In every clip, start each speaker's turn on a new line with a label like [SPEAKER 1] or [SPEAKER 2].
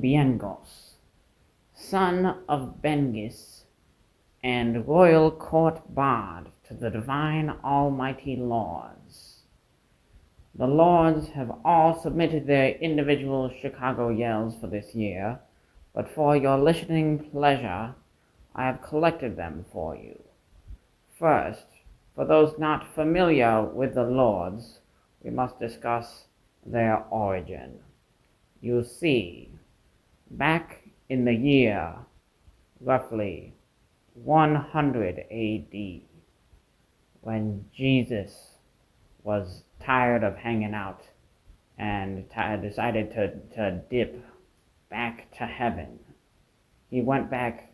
[SPEAKER 1] Biengos, son of Bengis, and royal court bard to the divine almighty lords. The lords have all submitted their individual Chicago yells for this year, but for your listening pleasure, I have collected them for you. First, for those not familiar with the lords, we must discuss their origin. You see, back in the year, roughly 100 AD, when Jesus was tired of hanging out and decided to dip back to heaven, he went back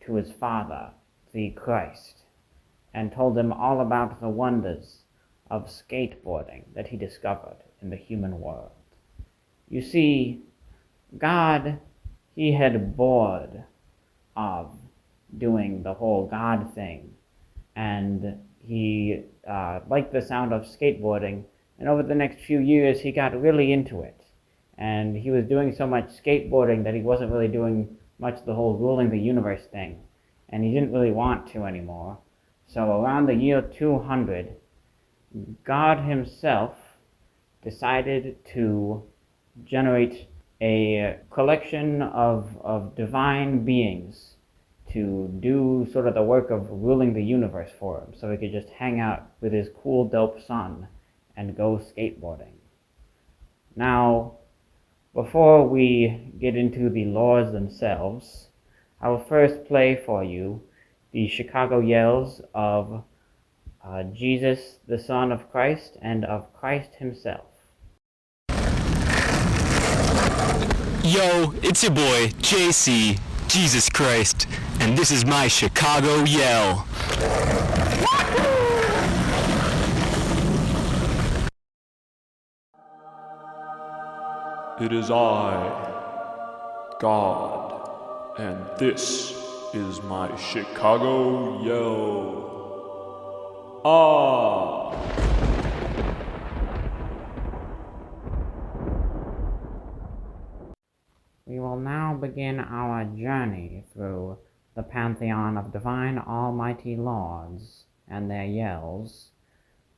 [SPEAKER 1] to his father, the Christ, and told him all about the wonders of skateboarding that he discovered in the human world. You see, God, he had bored of doing the whole God thing, and he liked the sound of skateboarding, and over the next few years he got really into it, and he was doing so much skateboarding that he wasn't really doing much of the whole ruling the universe thing, and he didn't really want to anymore. So around the year 200, God himself decided to generate a collection of divine beings to do sort of the work of ruling the universe for him, so he could just hang out with his cool, dope son and go skateboarding. Now, before we get into the laws themselves, I will first play for you the Chicago yells of Jesus, the Son of Christ, and of Christ himself.
[SPEAKER 2] Yo, it's your boy, JC, Jesus Christ, and this is my Chicago yell.
[SPEAKER 3] It is I, God, and this is my Chicago yell. Ah!
[SPEAKER 1] We will now begin our journey through the Pantheon of divine almighty lords and their yells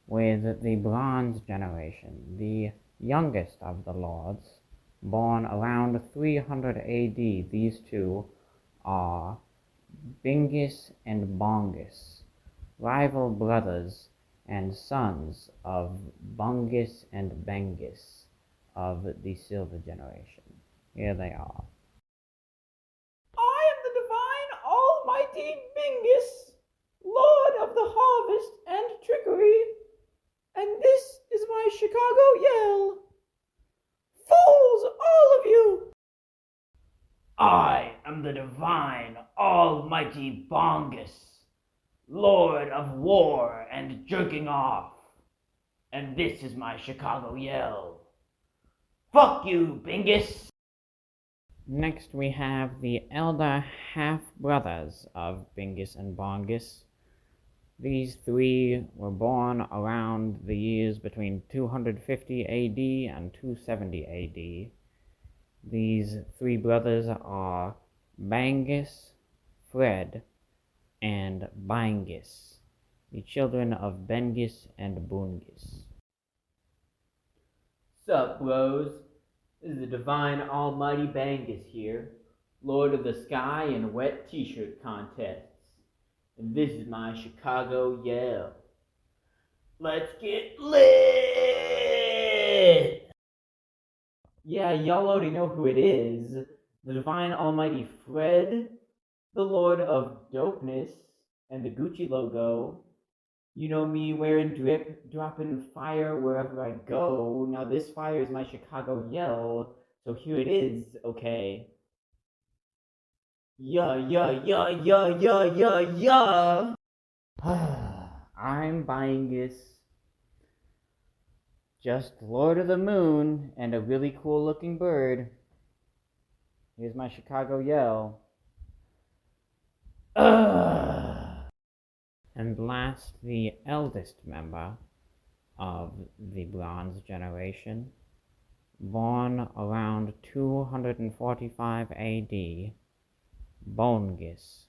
[SPEAKER 1] with the Bronze generation, the youngest of the lords, born around 300 AD. These two are Bingis and Bongis, rival brothers and sons of Bungis and Bengis of the Silver generation. Here they are.
[SPEAKER 4] I am the divine almighty Bingis, lord of the harvest and trickery, and this is my Chicago yell. Fools, all of you!
[SPEAKER 5] I am the divine almighty Bongus, lord of war and jerking off, and this is my Chicago yell. Fuck you, Bingus!
[SPEAKER 1] Next we have the elder half-brothers of Bingis and Bongis. These three were born around the years between 250 AD and 270 AD. These three brothers are Bangis, Fred, and Bangis, the children of Bengis and Bungis.
[SPEAKER 6] Sup, bros? This is the divine almighty Bangus here, lord of the sky and wet t-shirt contests. And this is my Chicago yell. Let's get lit! Yeah, y'all already know who it is. The divine almighty Fred, the lord of dopeness and the Gucci logo. You know me wearing drip, dropping fire wherever I go. Now this fire is my Chicago yell, so here it is, okay? Yeah.
[SPEAKER 1] I'm Bangis, just Lord of the Moon and a really cool looking bird. Here's my Chicago yell. And last, the eldest member of the Bronze generation, born around 245 AD, Bongis,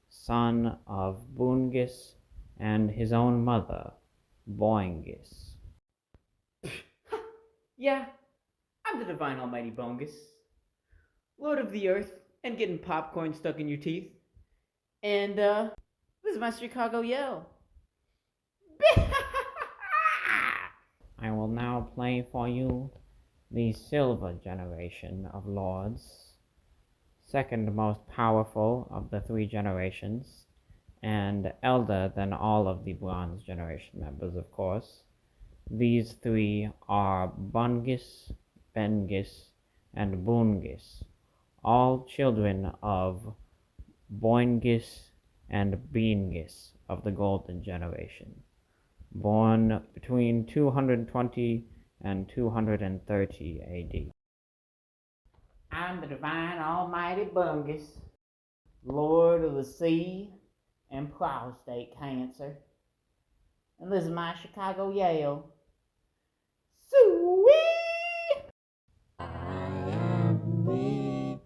[SPEAKER 1] son of Bungis and his own mother, Boingis.
[SPEAKER 6] Yeah, I'm the divine almighty Bongus, lord of the earth and getting popcorn stuck in your teeth. And, this is my Chicago yell.
[SPEAKER 1] I will now play for you the silver generation of lords, second most powerful of the three generations, and elder than all of the bronze generation members, of course. These three are Bungis, Bengis, and Bungis, all children of Boingis and Beingis of the Golden Generation, born between 220 and 230 AD. I'm the divine almighty Bungus, lord of the sea and prostate cancer. And this is my Chicago Yale. Sweet!
[SPEAKER 7] I am the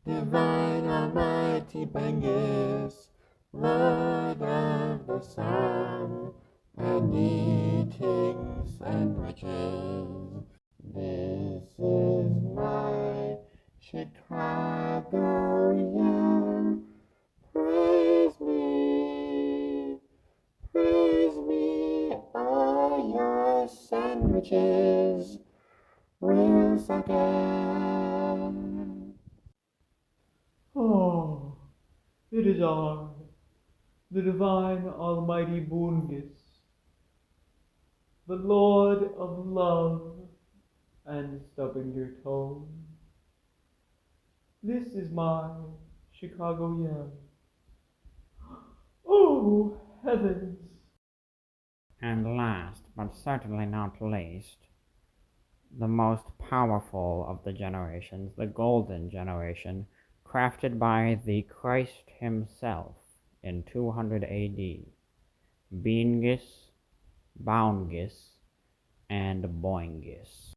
[SPEAKER 7] divine almighty Bengis, lord of the sun and eating sandwiches. This is my Chicago yell. Praise me, all your sandwiches will suck in.
[SPEAKER 4] Oh, it is I, the divine almighty Bungus, the lord of love and stubbing your toe. This is my Chicago yell. Oh, heavens!
[SPEAKER 1] And last, but certainly not least, the most powerful of the generations, the Golden Generation, crafted by the Christ himself in 200 AD, Beingis, Boungis, and Boingis.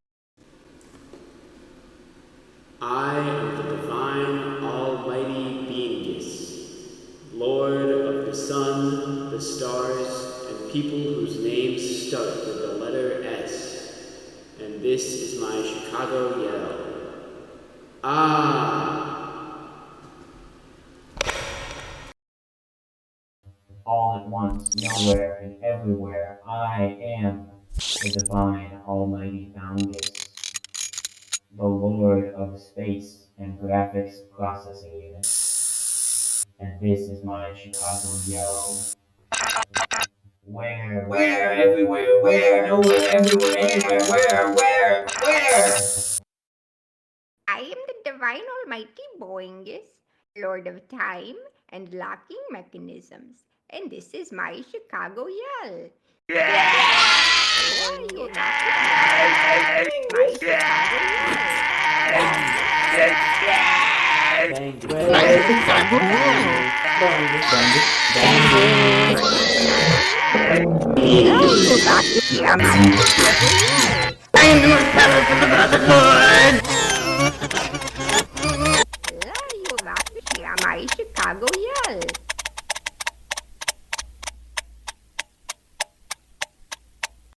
[SPEAKER 2] I am the divine almighty Beingis, lord of the sun, the stars, and people whose names start with the letter S. And this is my Chicago yell. Ah!
[SPEAKER 6] All at once, nowhere and everywhere, I am the divine almighty Boundless, the lord of space and graphics processing units. And this is my Chicago yell. Where, everywhere, where, nowhere, everywhere, anywhere, where?
[SPEAKER 8] I am the divine almighty Boingus, lord of time and locking mechanisms, and this is my Chicago yell. Why you not my Chicago yell?